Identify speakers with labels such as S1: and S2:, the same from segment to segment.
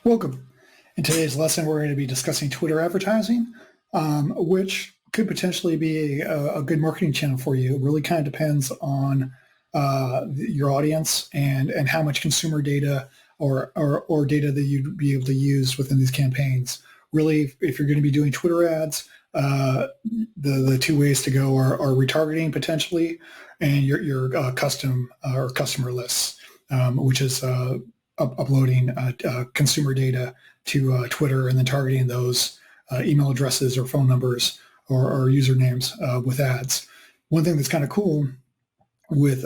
S1: Welcome. In today's lesson, we're going to be discussing Twitter advertising, which could potentially be a good marketing channel for you. It really kind of depends on your audience and how much consumer data or data that you'd be able to use within these campaigns. Really, if you're going to be doing Twitter ads, the two ways to go are retargeting potentially, and your custom or customer lists, which is uploading consumer data to Twitter and then targeting those email addresses or phone numbers or usernames with ads. One thing that's kind of cool with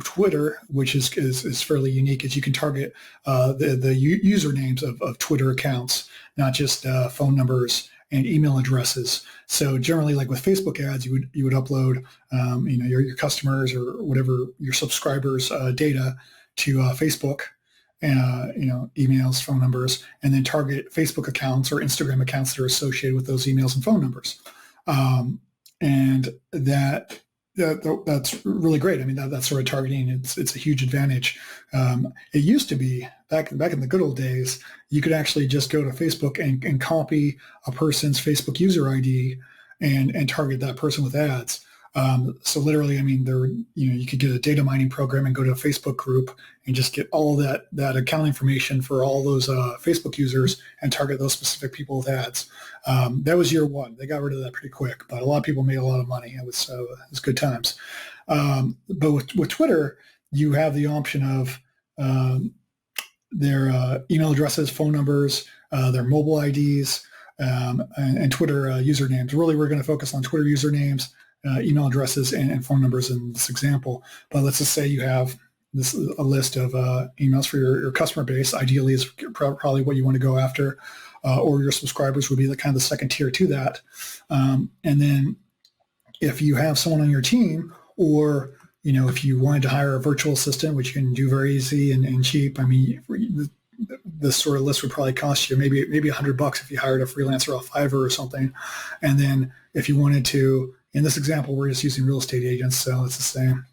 S1: Twitter, which is fairly unique, is you can target the usernames of Twitter accounts, not just phone numbers and email addresses. So generally, like with Facebook ads, you would upload your customers or whatever your subscribers data to Facebook. Emails, phone numbers, and then target Facebook accounts or Instagram accounts that are associated with those emails and phone numbers. And that's really great. I mean, that sort of targeting, it's a huge advantage. It used to be back in the good old days, you could actually just go to Facebook and copy a person's Facebook user ID and target that person with ads. So literally, I mean, you could get a data mining program and go to a Facebook group and just get all that account information for all those Facebook users and target those specific people with ads. That was year one. They got rid of that pretty quick, but a lot of people made a lot of money. It was good times. But with Twitter, you have the option of their email addresses, phone numbers, their mobile IDs, and Twitter usernames. Really, we're going to focus on Twitter usernames, email addresses, and phone numbers in this example. But let's just say you have a list of emails for your customer base. Ideally, is probably what you want to go after, or your subscribers would be the kind of the second tier to that. And then if you have someone on your team, or if you wanted to hire a virtual assistant, which you can do very easy and cheap, I mean, this sort of list would probably cost you maybe $100 if you hired a freelancer off Fiverr or something. And then if you wanted to, in this example, we're just using real estate agents, so it's the same.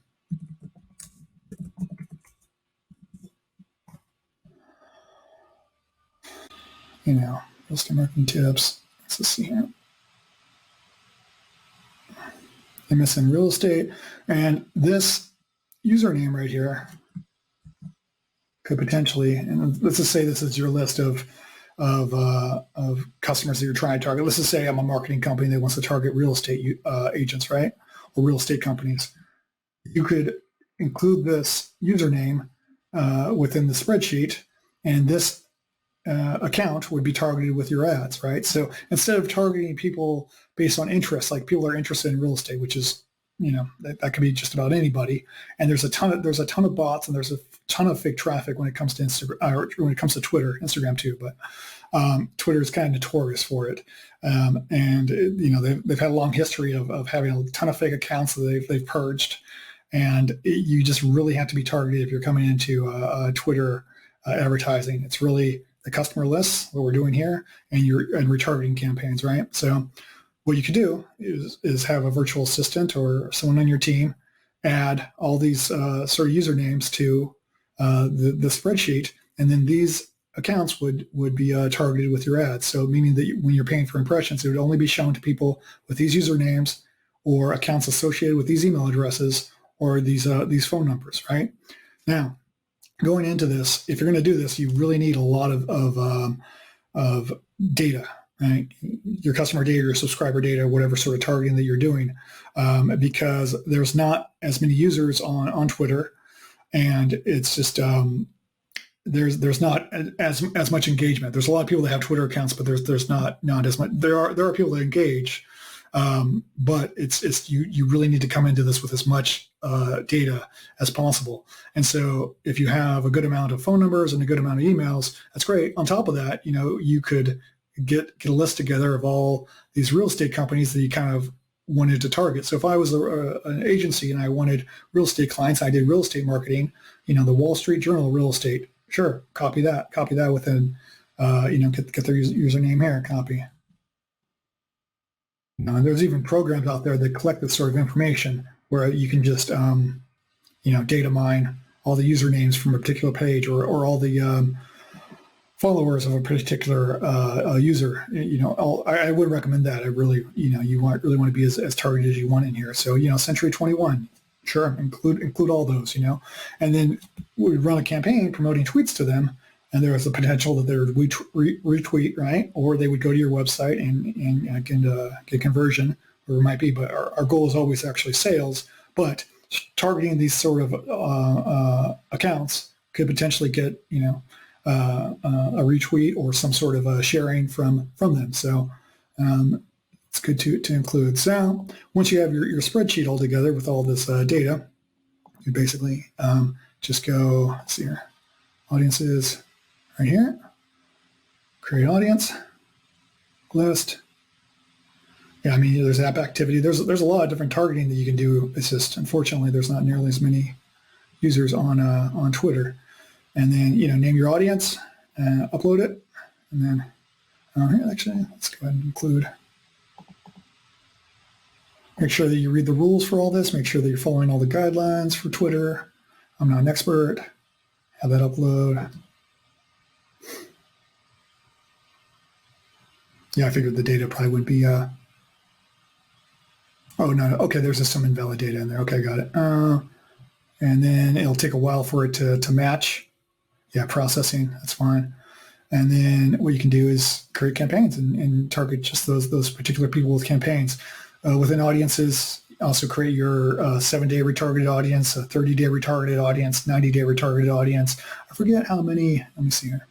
S1: Real estate marketing tips. Let's just see here. MSN Real Estate, and this username right here could potentially, and let's just say this is your list of customers that you're trying to target. Let's just say I'm a marketing company that wants to target real estate agents, right? Or real estate companies. You could include this username within the spreadsheet, and this account would be targeted with your ads, right? So instead of targeting people based on interest, like people are interested in real estate, which is, that could be just about anybody. And there's a ton of bots, and there's a ton of fake traffic when it comes to Instagram, or when it comes to Twitter, Instagram too. But Twitter is kind of notorious for it. And they've had a long history of having a ton of fake accounts that they've purged. And you just really have to be targeted if you're coming into Twitter advertising. It's really the customer lists, what we're doing here, and retargeting campaigns, right? So what you could do is have a virtual assistant or someone on your team add all these sort of usernames to the spreadsheet, and then these accounts would be targeted with your ads. So meaning that when you're paying for impressions, it would only be shown to people with these usernames or accounts associated with these email addresses or these phone numbers, right? Now, going into this, if you're going to do this, you really need a lot of data, right? Your customer data, your subscriber data, whatever sort of targeting that you're doing, because there's not as many users on Twitter, and it's just there's not as much engagement. There's a lot of people that have Twitter accounts, but there's not as much. There are people that engage, but it's you really need to come into this with as much data as possible. And so if you have a good amount of phone numbers and a good amount of emails, that's great. On top of that, you could get a list together of all these real estate companies that you kind of wanted to target. So if I was an agency and I wanted real estate clients, I did real estate marketing, the Wall Street Journal real estate, sure, copy that within, get their username here, copy. And there's even programs out there that collect this sort of information where you can just, data mine all the usernames from a particular page or all the followers of a particular user. I would recommend that. I really, you really want to be as targeted as you want in here. So, Century 21, sure, include all those, and then we run a campaign promoting tweets to them, and there's the potential that they would retweet, right? Or they would go to your website and get conversion, or it might be, but our goal is always actually sales. But targeting these sort of accounts could potentially get, a retweet or some sort of a sharing from them. So it's good to include. So once you have your spreadsheet all together with all this data, you basically just go, let's see here, audiences right here, create audience, list. Yeah, I mean, there's app activity. There's a lot of different targeting that you can do. It's just, unfortunately, there's not nearly as many users on Twitter. And then, name your audience, upload it. And then, here, actually, let's go ahead and include. Make sure that you read the rules for all this. Make sure that you're following all the guidelines for Twitter. I'm not an expert. Have that upload. Yeah, I figured the data probably would be... oh, no. Okay, there's just some invalid data in there. Okay, got it. And then it'll take a while for it to match. Yeah, processing, that's fine. And then what you can do is create campaigns and target just those particular people with campaigns. Within audiences, also create your 7-day retargeted audience, a 30-day retargeted audience, 90-day retargeted audience. I forget how many, let me see here.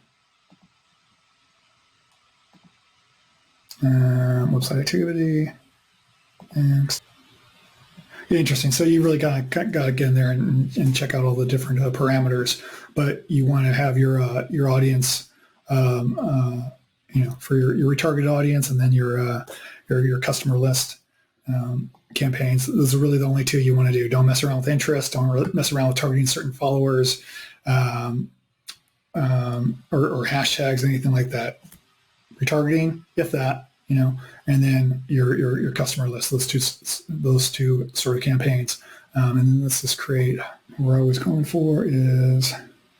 S1: Website activity. And yeah, interesting. So you really got to get in there and check out all the different parameters. But you want to have your audience, for your retargeted audience, and then your customer list campaigns. Those are really the only two you want to do. Don't mess around with interest. Don't mess around with targeting certain followers or hashtags, anything like that. Retargeting, if that. And then your customer list, those two sort of campaigns. And then let's just create, what I was going for is,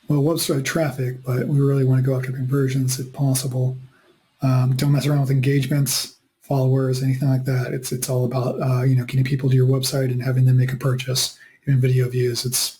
S1: website traffic, but we really want to go after conversions if possible. Don't mess around with engagements, followers, anything like that. It's all about, getting people to your website and having them make a purchase. Even video views, it's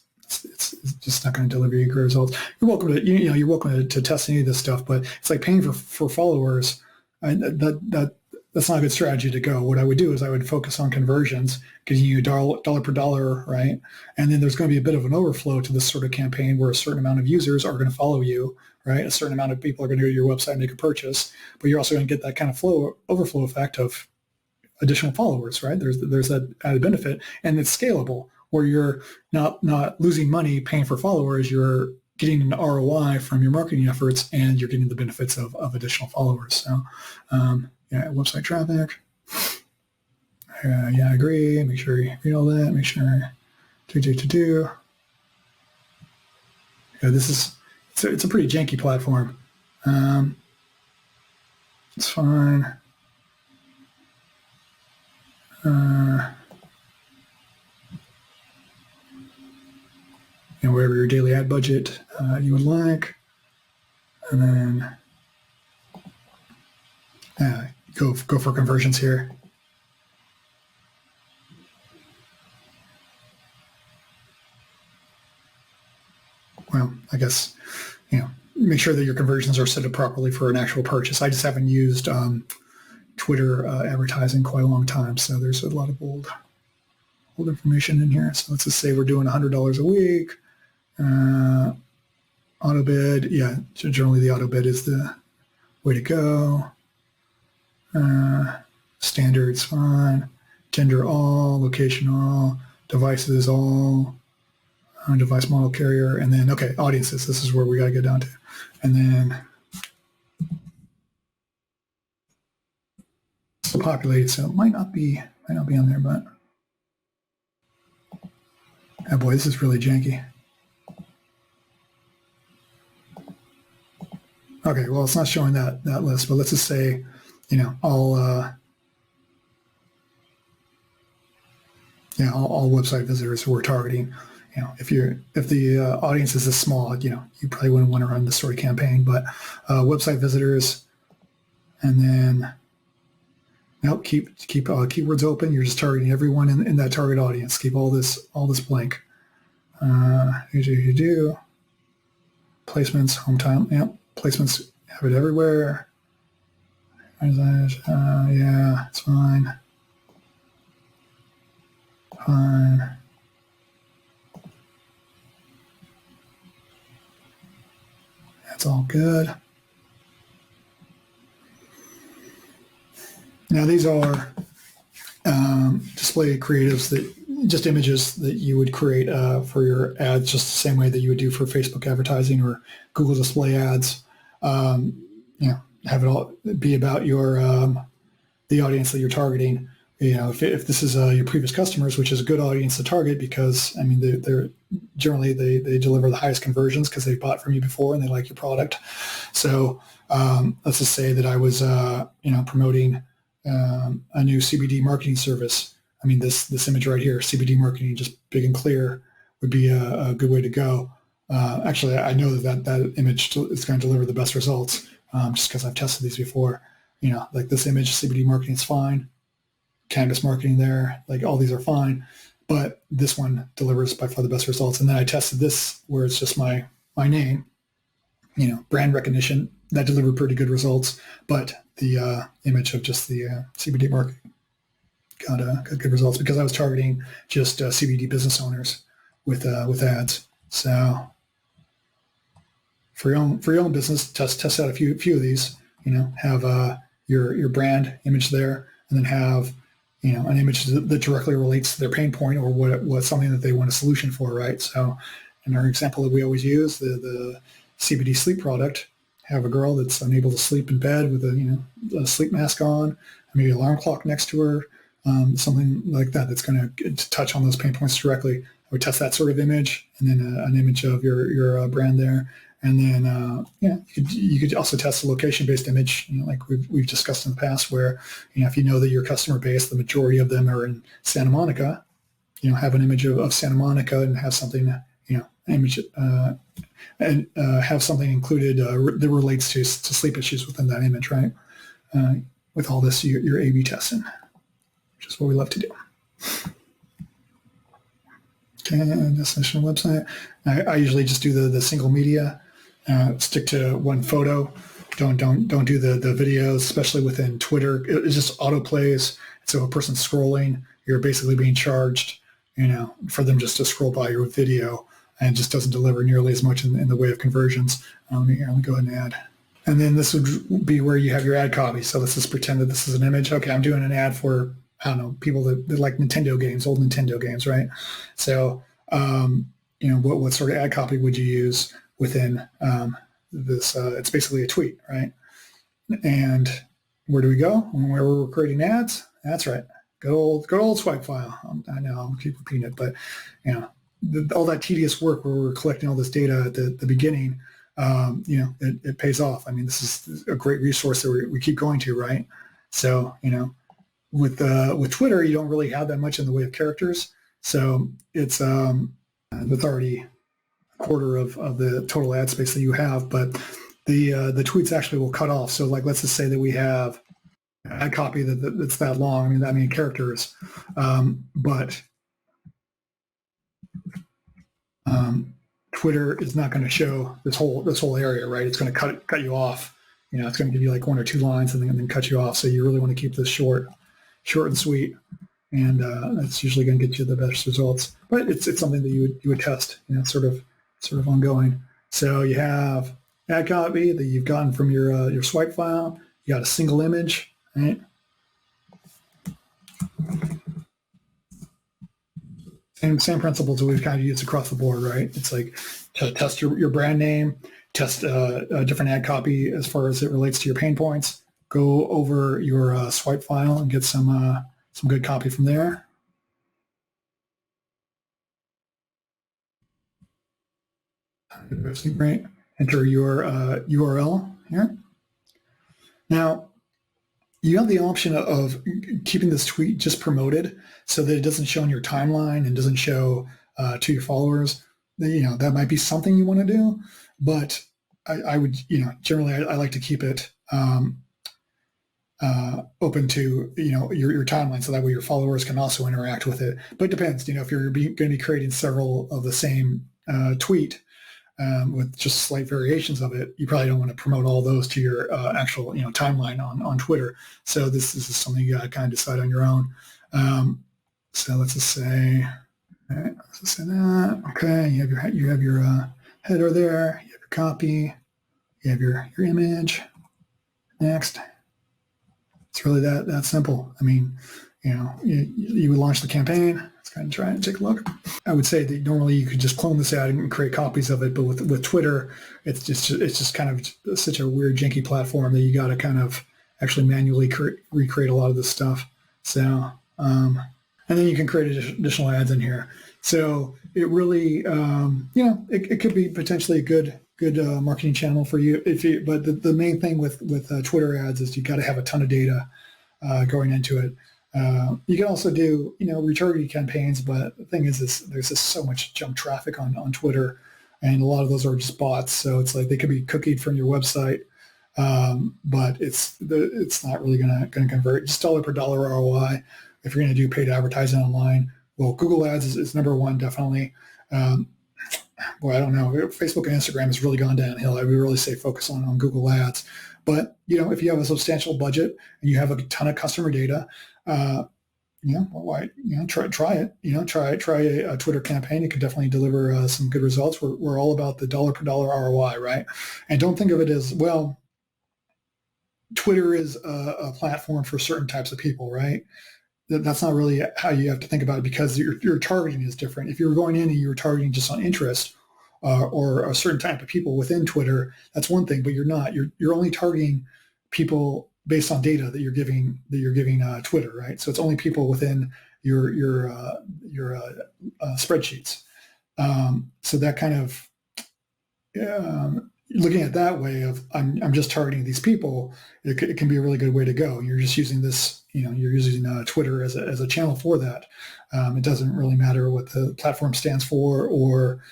S1: just not going to deliver you great results. You're welcome to, you're welcome to test any of this stuff, but it's like paying for followers. That's not a good strategy to go. What I would do is I would focus on conversions, getting you dollar per dollar, right? And then there's going to be a bit of an overflow to this sort of campaign where a certain amount of users are going to follow you, right? A certain amount of people are going to go to your website and make a purchase, but you're also going to get that kind of overflow effect of additional followers, right? There's that added benefit, and it's scalable where you're not losing money paying for followers. You're getting an ROI from your marketing efforts, and you're getting the benefits of additional followers. So, website traffic. I agree. Make sure you read all that. Make sure to do. Yeah, it's a pretty janky platform. It's fine. Wherever your daily ad budget you would like, and then go for conversions here. Well, I guess make sure that your conversions are set up properly for an actual purchase. I just haven't used Twitter advertising quite a long time, so there's a lot of old information in here. So let's just say we're doing $100 a week. Auto bid, yeah, generally the auto bid is the way to go. Standards, fine. Gender all, location all, devices all, device model carrier, and then, okay, audiences. This is where we got to get down to. And then still populated, so it might not be on there, but oh boy, this is really janky. Okay, well, it's not showing that list, but let's just say, all website visitors who we're targeting, if the audience is this small, you probably wouldn't want to run this sort of campaign. But website visitors, and then keep keywords open. You're just targeting everyone in that target audience. Keep all this blank. You do placements, home time. Yep, placements, have it everywhere. Yeah, it's fine. Fine. That's all good. Now these are display creatives, that just images that you would create for your ads, just the same way that you would do for Facebook advertising or Google display ads. Have it all be about your the audience that you're targeting. If this is your previous customers, which is a good audience to target, because they're generally they deliver the highest conversions because they bought from you before and they like your product. So let's just say that I was promoting a new CBD marketing service. This image right here, CBD marketing, just big and clear, would be a good way to go. Actually, I know that image is going to deliver the best results, just because I've tested these before. Like this image, CBD marketing is fine. Cannabis marketing there, like all these are fine, but this one delivers by far the best results. And then I tested this where it's just my name, brand recognition, that delivered pretty good results, but the image of just the CBD marketing got good results because I was targeting just CBD business owners with ads. So for your own business, test out a few of these. Have your brand image there, and then have an image that directly relates to their pain point or what something that they want a solution for, right? So in our example that we always use, the CBD sleep product, have a girl that's unable to sleep in bed with a sleep mask on, maybe an alarm clock next to her, something like that that's going to touch on those pain points directly. I would test that sort of image, and then an image of your brand there. And then, you could also test a location-based image, like we've discussed in the past, where, if you know that your customer base, the majority of them are in Santa Monica, have an image of Santa Monica and have something, image, and have something included that relates to sleep issues within that image, right? With all this, you're A/B testing, which is what we love to do. Okay, destination website. I usually just do the single media. Stick to one photo. Don't do the videos, especially within Twitter. It just auto plays. So if a person's scrolling, you're basically being charged, for them just to scroll by your video, and it just doesn't deliver nearly as much in the way of conversions. Let me go ahead and add. And then this would be where you have your ad copy. So let's just pretend that this is an image. Okay, I'm doing an ad for, I don't know, people that like Nintendo games, old Nintendo games, right? So, what sort of ad copy would you use within this? It's basically a tweet, right? And where do we go? Where we're creating ads? That's right. Good old swipe file. I know I'll keep repeating it, but all that tedious work where we're collecting all this data at the beginning, it pays off. This is a great resource that we keep going to, right? So, with Twitter, you don't really have that much in the way of characters. So it's that's already a quarter of the total ad space that you have, but the tweets actually will cut off. So like, let's just say that we have ad copy that's that long. Characters, but Twitter is not going to show this whole area, right? It's going to cut you off. It's going to give you like one or two lines and then cut you off. So you really want to keep this short and sweet, and that's usually going to get you the best results. But it's something that you would test, sort of ongoing. So you have ad copy that you've gotten from your swipe file. You got a single image, right? Same principles that we've kind of used across the board, right? It's like to test your brand name, test a different ad copy as far as it relates to your pain points. Go over your swipe file and get some good copy from there. Great. Enter your URL here. Now, you have the option of keeping this tweet just promoted so that it doesn't show in your timeline and doesn't show to your followers, that might be something you want to do. But I would, generally I like to keep it open to, your timeline, so that way your followers can also interact with it. But it depends, if you're going to be creating several of the same tweet with just slight variations of it, you probably don't want to promote all those to your actual, timeline on Twitter. So this is something you got to kind of decide on your own. So let's just say, all right, let's just say that. Okay, you have your header there, you have your copy, you have your image. Next. It's really that simple. I mean, you would launch the campaign. Let's kind of try and take a look. I would say that normally you could just clone this ad and create copies of it, but with Twitter, it's just kind of such a weird, janky platform that you got to kind of actually manually recreate a lot of this stuff. So, and then you can create additional ads in here. So it really, it could be potentially a good marketing channel for you. But the main thing with Twitter ads is you got to have a ton of data going into it. You can also do retargeting campaigns, but the thing is there's just so much junk traffic on Twitter, and a lot of those are just bots. So it's like they could be cookied from your website, but it's not really gonna convert. Just dollar per dollar ROI if you're gonna do paid advertising online. Well, Google Ads is number one, definitely. Boy, I don't know. Facebook and Instagram has really gone downhill. I would really say focus on Google Ads. But, if you have a substantial budget and you have a ton of customer data, try it. Try a Twitter campaign. You can definitely deliver some good results. We're all about the dollar per dollar ROI, right? And don't think of it as, well, Twitter is a platform for certain types of people, right? That's not really how you have to think about it, because your targeting is different. If you're going in and you're targeting just on interest or a certain type of people within Twitter, that's one thing. But you're not. You're only targeting people based on data that you're giving Twitter, right? So it's only people within your spreadsheets. So that kind of looking at it that way of I'm just targeting these people, it can be a really good way to go. You're just using this, you're using Twitter as a channel for that. It doesn't really matter what the platform stands for or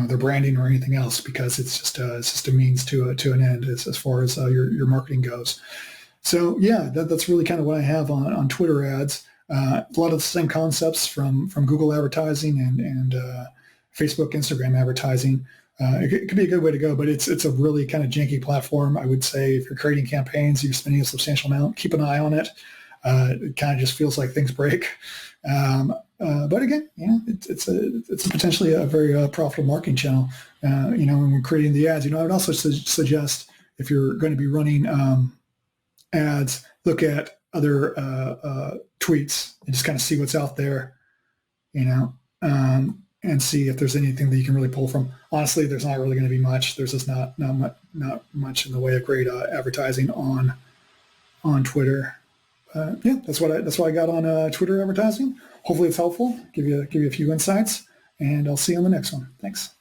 S1: their branding or anything else, because it's just a means to an end as far as your marketing goes. So yeah, that's really kind of what I have on Twitter ads. A lot of the same concepts from Google advertising and Facebook, Instagram advertising. It could be a good way to go, but it's a really kind of janky platform. I would say if you're creating campaigns, you're spending a substantial amount, keep an eye on it. It kind of just feels like things break. But again, it's potentially a very profitable marketing channel. When we're creating the ads, I would also suggest if you're going to be running ads, look at other tweets and just kind of see what's out there, and see if there's anything that you can really pull from. Honestly, there's not really going to be much. There's just not much in the way of great advertising on Twitter. That's what I got on Twitter advertising. Hopefully it's helpful. Give you a few insights, and I'll see you on the next one. Thanks.